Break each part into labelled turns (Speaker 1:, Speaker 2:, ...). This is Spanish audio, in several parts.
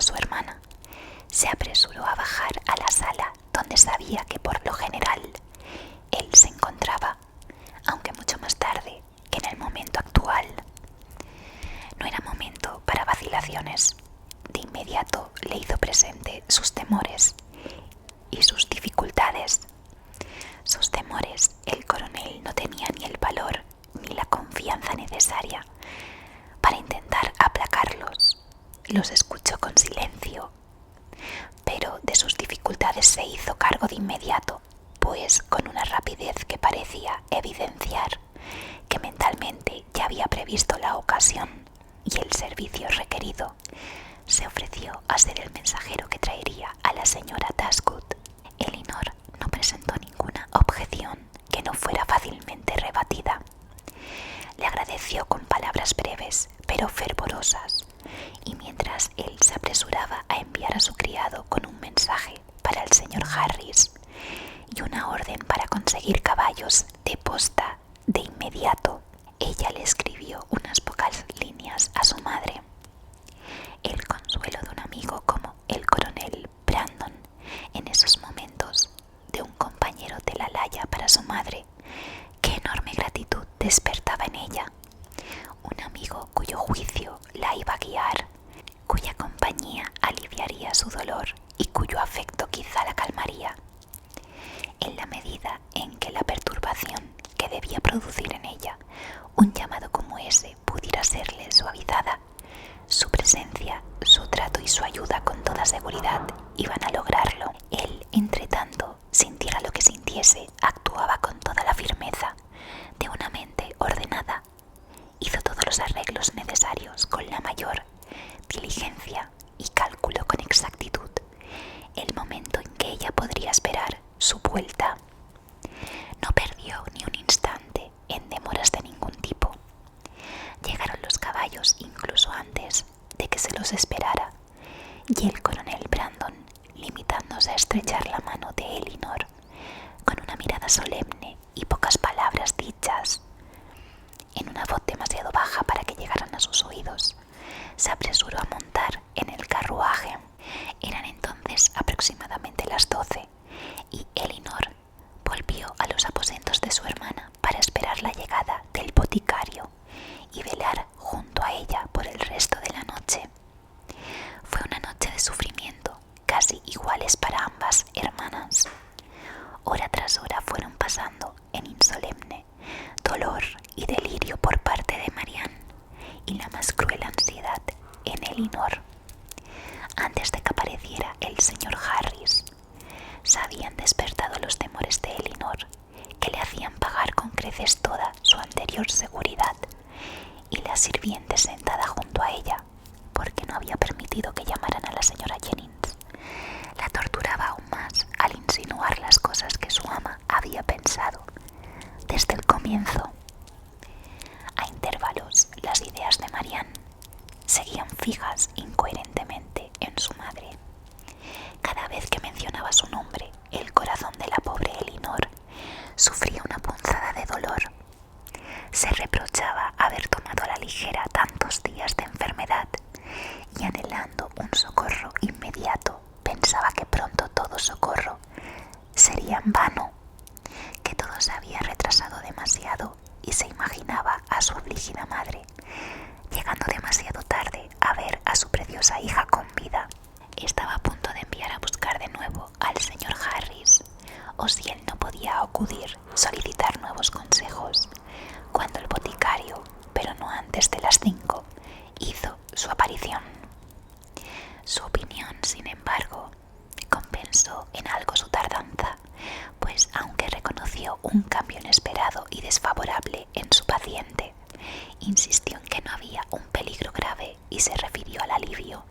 Speaker 1: su hermana. Se apresuró a bajar a la sala donde sabía que por lo general él se encontraba, aunque mucho más tarde que en el momento actual. No era momento para vacilaciones. De inmediato le hizo presente sus temores y sus dificultades. Sus temores, el coronel no tenía ni el valor ni la confianza necesaria para intentar aplacarlos. Los escuchó con silencio, pero de sus dificultades se hizo cargo de inmediato, pues con una rapidez que parecía evidenciar que mentalmente ya había previsto la ocasión y el servicio requerido, se ofreció a ser el mensajero que traería a la señora Dashwood. Elinor no presentó ninguna objeción que no fuera fácilmente rebatida. Le agradeció con palabras breves pero fervorosas, y mientras él se apresuraba a enviar a su criado con un mensaje para el señor Harris y una orden para conseguir caballos de posta de inmediato, ella le escribió unas pocas líneas a su madre. El consuelo de un amigo como el coronel Brandon en esos momentos, de un compañero de la laya para su madre, qué enorme gratitud despertaba en ella. Un amigo cuyo juicio la iba a guiar, cuya compañía aliviaría su dolor y cuyo afecto quizá la calmaría. En la medida en que la perturbación que debía producir en ella un llamado como ese pudiera serle suavizada, su presencia, su trato y su ayuda con toda seguridad iban a lograrlo. Él, entre tanto, sintiera lo que sintiese, actuaba con toda la firmeza de una mente ordenada. Hizo todos los arreglos necesarios con la mayor diligencia y calculó con exactitud el momento en que ella podría esperar su vuelta. No perdió ni un instante en demoras de ningún tipo. Llegaron los caballos incluso antes de que se los esperara, y el coronel Brandon, limitándose a estrechar la mano de Elinor, con una mirada solemne y pocas palabras dichas, en una voz demasiado baja para que llegaran a sus oídos, se apresuró a montar en el carruaje. Eran entonces aproximadamente las 12, y Elinor volvió a los aposentos de su hermana para esperar la llegada del boticario y velar junto a ella por el resto de la noche. Fue una noche de sufrimiento, casi iguales para ambas hermanas. Hora tras hora fueron pasando en insolemne dolor y delirio por parte de Marianne y la más cruel ansiedad en Elinor. Antes de que apareciera el señor Harris, se habían despertado los temores de Elinor, que le hacían pagar con creces toda su anterior seguridad, y la sirviente sentada junto a ella, porque no había permitido que llamaran a la señora Jennings, la torturaba aún más al insinuar las cosas que su ama había pensado desde el comienzo. A intervalos, las ideas de Marianne seguían fijas incoherentemente en su madre. Cada vez que mencionaba su nombre, el corazón de la pobre Elinor sufría una punzada de dolor. Se reprochaba haber tomado a la ligera tantos días de enfermedad, y anhelando un socorro inmediato, pensaba que pronto todo socorro sería en vano, que todo se había retrasado demasiado, y se imaginaba a su afligida madre llegando demasiado tarde a ver a su preciosa hija con vida. Estaba a punto de enviar a buscar de nuevo al señor Harris, o si él no podía acudir, solicitar nuevos consejos, cuando el boticario, pero no antes de las 5, hizo su aparición. Su opinión, sin embargo, compensó en algo su tardanza, pues aunque reconoció un cambio inesperado y desfavorable en su paciente, insistió en que no había un peligro grave y se refirió al alivio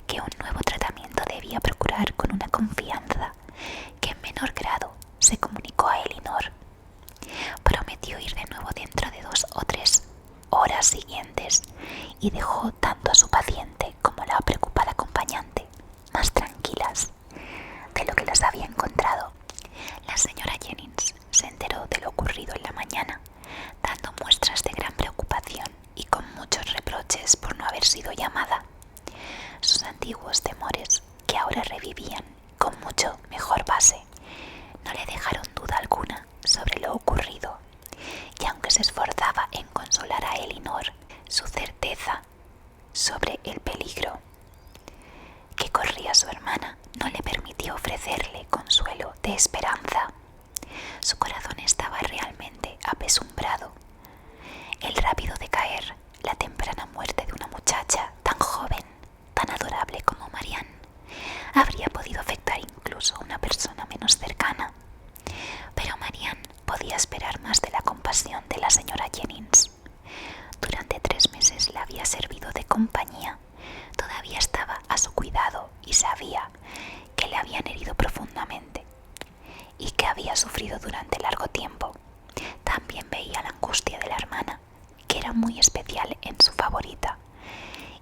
Speaker 1: que un nuevo tratamiento debía procurar con una confianza que en menor grado se comunicó a Elinor. Prometió ir de nuevo dentro de 2 o 3 horas siguientes y dejó tanto a su paciente como a la preocupada acompañante más tranquilas de lo que las había encontrado. La señora Jennings se enteró de lo ocurrido en la mañana, dando muestras de gran preocupación y con muchos reproches por no haber sido llamada. antiguos temores que ahora revivían con mucho mejor base no le dejaron duda alguna sobre lo ocurrido, y aunque se esforzaba en consolar a Elinor, su certeza sobre el peligro que corría su hermana no le permitió ofrecerle consuelo de esperanza. Su corazón estaba realmente apesumbrado. El rápido decaer, la temprana muerte de una muchacha tan joven, tan adorable como Marianne, habría podido afectar incluso a una persona menos cercana. Pero Marianne podía esperar más de la compasión de la señora Jennings. Durante 3 meses la había servido de compañía. Todavía estaba a su cuidado y sabía que le habían herido profundamente y que había sufrido durante largo tiempo. También veía la angustia de la hermana, que era muy especial en su favorita.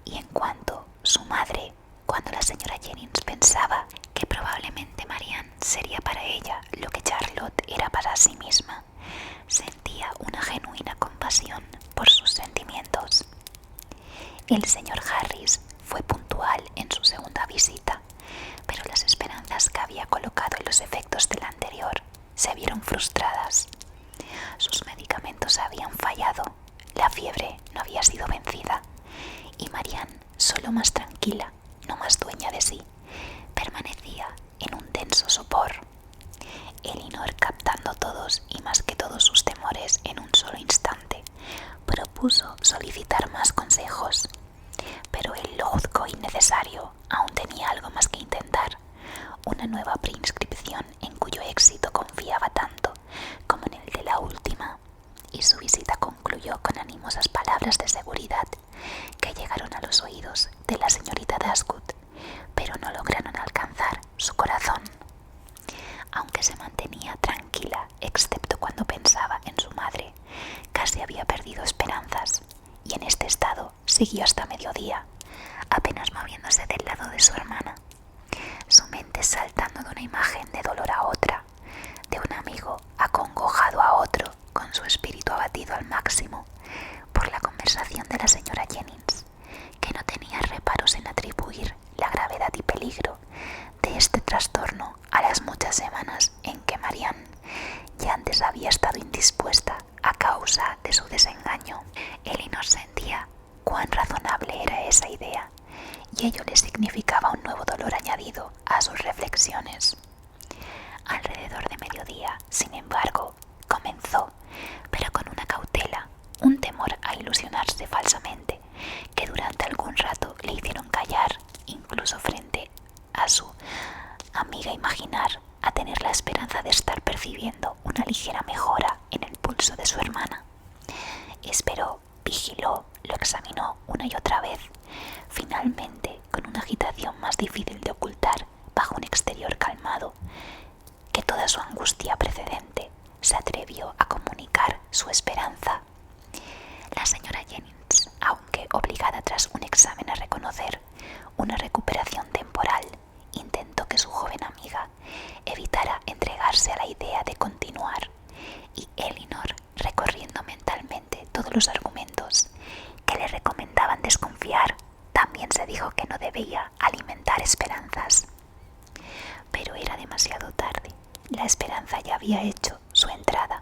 Speaker 1: Y en cuanto su madre, cuando la señora Jennings pensaba que probablemente Marianne sería para ella lo que Charlotte era para sí misma, sentía una genuina compasión por sus sentimientos. El señor Harris fue puntual en su segunda visita, pero las esperanzas que había colocado en los efectos de la anterior se vieron frustradas. Sus medicamentos habían fallado, la fiebre no había sido vencida, y Marianne, solo más tranquila, no más dueña de sí, permanecía en un denso sopor. Elinor, captando todos y más que todos sus temores en un solo instante, propuso solicitar más consejos, pero él lo juzgó innecesario. Aún tenía algo más que intentar, una nueva prescripción en cuyo éxito confiaba tanto como en el de la última, y su visita concluyó con animosas palabras de seguridad que llegaron a los oídos de la señorita Dashwood, pero no lograron alcanzar su corazón. Aunque se mantenía tranquila, excepto cuando pensaba en su madre, casi había perdido esperanzas, y en este estado siguió hasta mediodía, apenas moviéndose del lado de su hermana, su mente saltando de una imagen de dolor a otra, de un amigo acongojado a otro, con su espíritu abatido al máximo por la conversación de la señora Jennings, que no tenía reparos en atribuir la gravedad y peligro de este trastorno a las muchas semanas en que Marianne ya antes había estado indispuesta a causa de su desengaño. Elinor sentía cuán razonable era esa idea, y ello le significaba un nuevo dolor añadido a sus reflexiones. Alrededor de mediodía, sin embargo, comenzó, pero con una cautela, un temor a ilusionarse falsamente, que durante algún rato le hicieron callar, incluso frente a su amiga imaginar, a tener la esperanza de estar percibiendo una ligera mejora en el pulso de su hermana. Esperó, vigiló, lo examinó una y otra vez. Finalmente, con una agitación más difícil de ocultar bajo un exterior calmado que toda su angustia precedente, se atrevió a comunicar su esperanza. La señora Jennings, aunque obligada tras un examen a reconocer una recuperación temporal, intentó que su joven amiga evitara entregarse a la idea de continuar, y Elinor, recorriendo mentalmente todos los argumentos que le recomendaban desconfiar, también se dijo que no debía alimentar esperanzas. Pero era demasiado tarde. La esperanza ya había hecho su entrada,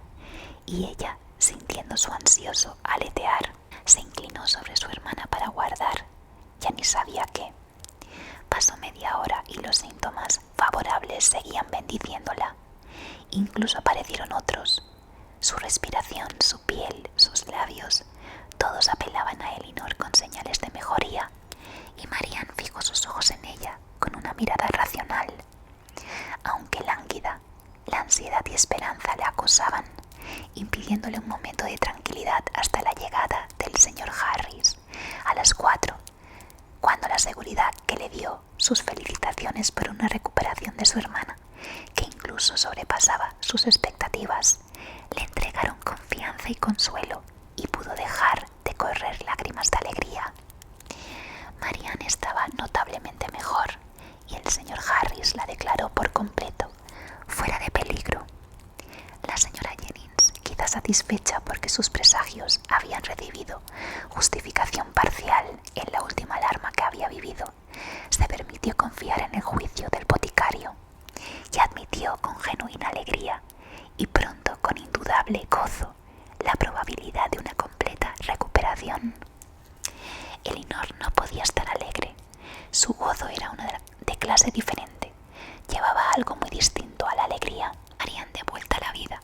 Speaker 1: y ella, sintiendo su ansioso aletear, se inclinó sobre su hermana para guardar, ya ni sabía qué. Pasó media hora y los síntomas favorables seguían bendiciéndola. Incluso aparecieron otros. Su respiración, su piel, sus labios, todos apelaban a Elinor con señales de mejoría, y Marianne fijó sus ojos en ella con una mirada racional. Aunque lánguida, la ansiedad y esperanza le acosaban, impidiéndole un momento de tranquilidad hasta la llegada del señor Harris a las 4, cuando la seguridad que le dio sus felicitaciones por una recuperación de su hermana, que incluso sobrepasaba sus expectativas, le entregaron confianza y consuelo, y pudo dejar de correr lágrimas de alegría. Marianne estaba notablemente mejor, y el señor Harris la declaró por completo fuera de peligro. La señora Jennings, quizá satisfecha porque sus presagios habían recibido justificación parcial en la última alarma que había vivido, se pareció confiar en el juicio del boticario y admitió con genuina alegría y pronto con indudable gozo la probabilidad de una completa recuperación. Elinor no podía estar alegre. Su gozo era de clase diferente. Llevaba algo muy distinto a la alegría. Marian, de vuelta a la vida,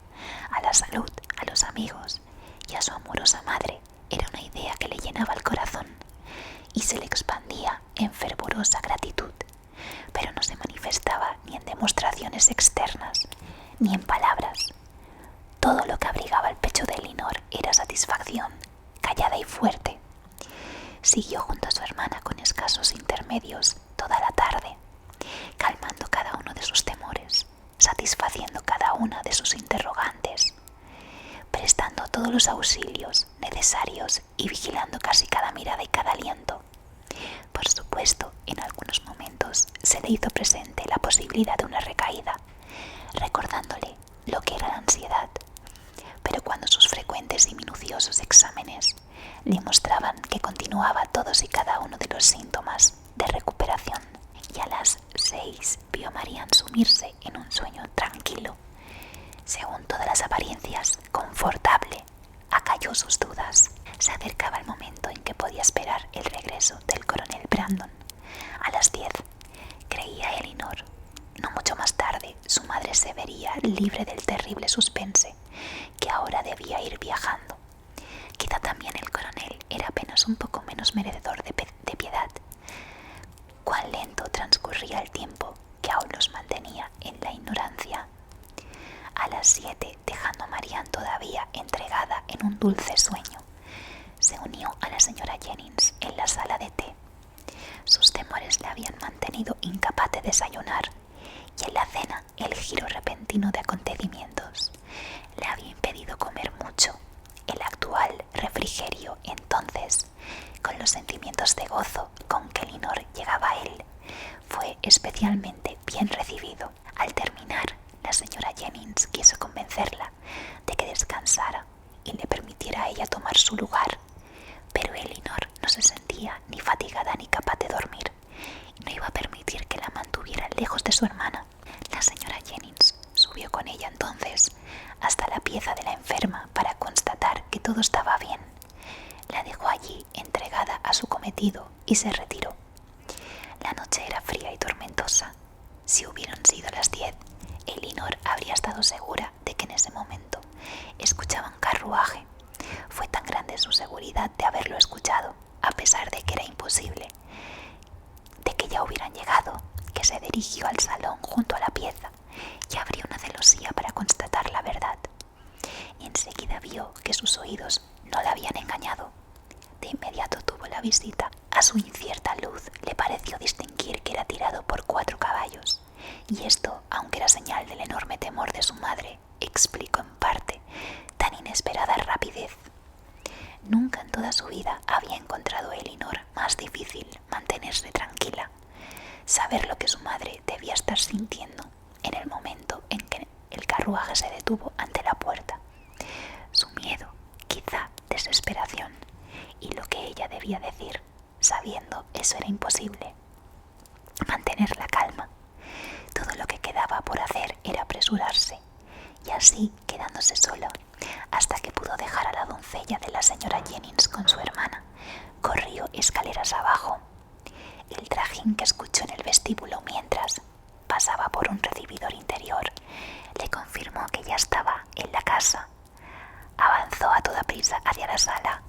Speaker 1: a la salud, a los amigos y a su amorosa madre, era una idea que le llenaba el corazón y se le expandía en fervorosa gratitud, pero no se manifestaba ni en demostraciones externas ni en palabras. Todo lo que abrigaba el pecho de Elinor era satisfacción, callada y fuerte. Siguió junto a su hermana con escasos intermedios toda la tarde, calmando cada uno de sus temores, satisfaciendo cada una de sus interrogantes, prestando todos los auxilios necesarios y vigilando casi cada mirada y cada aliento. Por supuesto, en algunos momentos se le hizo presente la posibilidad de una recaída, recordándole lo que era la ansiedad, pero cuando sus frecuentes y minuciosos exámenes le mostraban que continuaba todos y cada uno de los síntomas de recuperación, y a las 6 vio a Marian sumirse en un sueño tranquilo, según todas las apariencias confortable, acalló sus dudas. Se acercaba el momento en que podía esperar el regreso del coronel Brandon. A las 10, creía Elinor. No mucho más tarde, su madre se vería libre del terrible suspense que ahora debía ir viajando. Quizá también el coronel era apenas un poco menos merecedor de piedad. Cuán lento transcurría el tiempo que aún los mantenía en la ignorancia. A las 7, dejando a Marian todavía entregada en un dulce sueño, se unió a la señora Jennings en la sala de té. Sus temores le habían mantenido incapaz de desayunar, y en la cena el giro repentino de acontecimientos le había impedido comer mucho. El actual refrigerio, entonces, con los sentimientos de gozo con que Elinor llegaba a él, fue especialmente bien recibido. Al terminar, la señora Jennings quiso convencerla de que descansara y le permitiera a ella tomar su lugar, pero Elinor no se sentía ni fatigada ni capaz de dormir y no iba a permitir que la mantuvieran lejos de su hermana. La señora Jennings subió con ella entonces hasta la pieza de la enferma para constatar que todo estaba bien. La dejó allí entregada a su cometido y se retiró. La noche era fría y tormentosa. Si hubieran sido las 10, Elinor habría estado segura de que en ese momento escuchaba un carruaje. Fue tan grande su seguridad de haberlo escuchado, a pesar de que era imposible de que ya hubieran llegado, que se dirigió al salón junto a la pieza y abrió una celosía para constatar la verdad. Enseguida vio que sus oídos no la habían engañado. De inmediato tuvo la visita. A su incierta luz le pareció distinguir que era tirado por 4 caballos, y esto, aunque era señal del enorme temor de su madre, explicó en parte tan inesperada rapidez. Nunca en toda su vida había encontrado a Elinor más difícil mantenerse tranquila, saber lo que su madre debía estar sintiendo en el momento en que el carruaje se detuvo ante la puerta. Su miedo, quizá desesperación, y lo que ella debía decir, sabiendo eso era imposible. Mantener la calma. Todo lo que quedaba por hacer era apresurarse, y así, quedándose sola, hasta que pudo dejar a la doncella de la señora Jennings con su hermana, corrió escaleras abajo. El trajín que escuchó en el vestíbulo mientras pasaba por un recibidor interior le confirmó que ya estaba en la casa. Avanzó a toda prisa hacia la sala